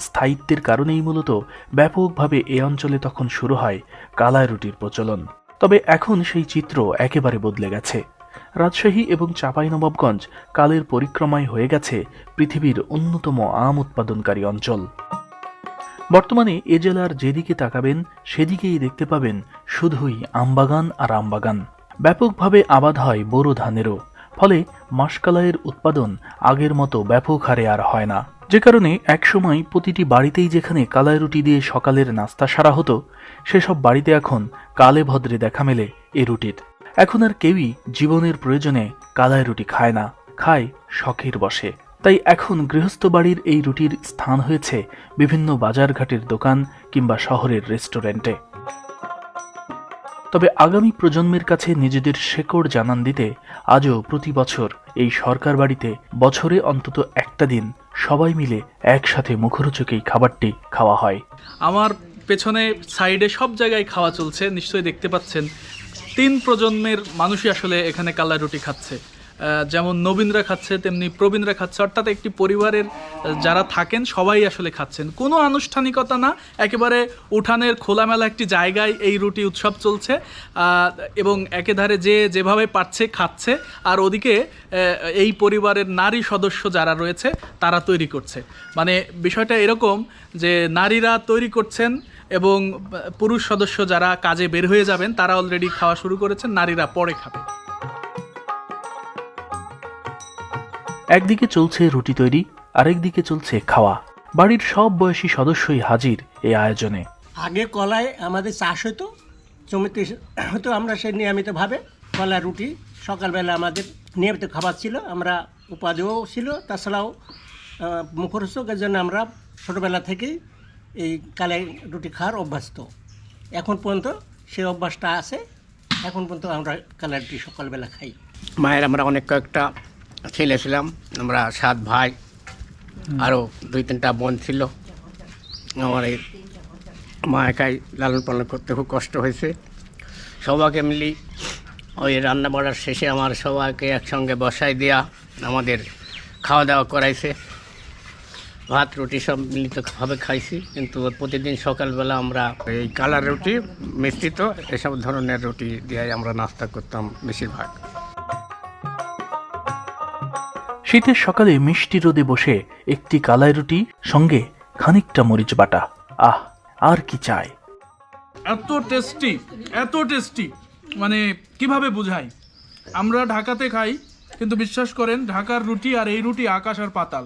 স্থায়িত্বের কারণেই মূলত ব্যাপকভাবে এ অঞ্চলে তখন শুরু হয় কালাই রুটির প্রচলন। তবে এখন সেই চিত্র একেবারে বদলে গেছে। রাজশাহী এবং চাঁপাইনবাবগঞ্জ কালের পরিক্রমায় হয়ে গেছে পৃথিবীর অন্যতম আম উৎপাদনকারী অঞ্চল। বর্তমানে এ জেলার যেদিকে তাকাবেন সেদিকেই দেখতে পাবেন শুধুই আমবাগান আর আমবাগান। ব্যাপকভাবে আবাদ হয় বোরো ধানেরও, ফলে মাসকালাইয়ের উৎপাদন আগের মতো ব্যাপক হারে আর হয় না। যে কারণে একসময় প্রতিটি বাড়িতেই যেখানে কালাই রুটি দিয়ে সকালের নাস্তা সারা হতো, সেসব বাড়িতে এখন কালে ভদ্রে দেখা মেলে এ রুটির। এখন আর কেউই জীবনের প্রয়োজনে কালাই রুটি খায় না, খায় শখের বশে। তাই এখন গৃহস্থ বাড়ির এই রুটির স্থান হয়েছে বিভিন্ন বাজারঘাটের দোকান কিংবা শহরের রেস্টুরেন্টে। তবে আগামী প্রজন্মের কাছে নিজেদের শেকড় জানান দিতে আজও প্রতি বছর এই সরকার বাড়িতে বছরে অন্তত একটা দিন সবাই মিলে একসাথে মুখরোচক এই খাবারটি খাওয়া হয়। আমার পেছনে সাইডে সব জায়গায় খাওয়া চলছে, নিশ্চয়ই দেখতে পাচ্ছেন। 3 প্রজন্মের মানুষই আসলে এখানে কালাই রুটি খাচ্ছে। যেমন নবীনরা খাচ্ছে তেমনি প্রবীণরা খাচ্ছে, অর্থাৎ একটি পরিবারের যারা থাকেন সবাই আসলে খাচ্ছেন। কোনো আনুষ্ঠানিকতা না, একেবারে উঠানের খোলামেলা একটি জায়গায় এই রুটি উৎসব চলছে এবং একেধারে যে যেভাবে পারছে খাচ্ছে, আর ওদিকে এই পরিবারের নারী সদস্য যারা রয়েছে তারা তৈরি করছে। মানে বিষয়টা এরকম যে নারীরা তৈরি করছেন এবং পুরুষ সদস্য যারা কাজে বের হয়ে যাবেন তারা অলরেডি খাওয়া শুরু করেছেন, নারীরা পরে খাবে। একদিকে চলছে রুটি তৈরি, আরেকদিকে চলছে খাওয়া। বাড়ির সব বয়সী সদস্যই হাজির এই আয়োজনে। আগে কলাই আমাদের চাষ হতো, জমিতে হতো, আমরা সেই নিয়মিতভাবে কলাই রুটি সকালবেলা আমাদের নিয়মিত খাবার ছিল, আমরা উপাদেয় ছিল। তাছাড়াও মুখরোচকের জন্য আমরা ছোটোবেলা থেকেই এই কালাই রুটি খাওয়ার অভ্যস্ত। এখন পর্যন্ত সেই অভ্যাসটা আছে, এখন পর্যন্ত আমরা কালাই রুটি সকালবেলা খাই। মায়ের আমরা অনেক কয়েকটা ছেলে ছিলাম, আমরা 7 ভাই, আরও 2-3টা বোন ছিল। আমার এই মা একাই লালন পালন করতে খুব কষ্ট হয়েছে। সবাইকে মিলি ওই রান্না বাড়ার শেষে আমার সবাইকে একসঙ্গে বসাই দেওয়া, আমাদের খাওয়া দাওয়া করাইছে। ভাত রুটি সব মিলিতভাবে খাইছি, কিন্তু প্রতিদিন সকালবেলা আমরা এই কালাই রুটি, মিশ্রিত এসব ধরনের রুটি দিয়ে আমরা নাস্তা করতাম বেশিরভাগ। শীতের সকালে মিষ্টি রোদে বসে একটি কালাই রুটি, সঙ্গে খানিকটা মরিচ বাটা, আহ আর কি চাই। এত টেস্টি, এত টেস্টি, মানে কিভাবে বুঝাই। আমরা ঢাকাতে খাই, কিন্তু বিশ্বাস করেন ঢাকার রুটি আর এই রুটি আকাশ আর পাতাল।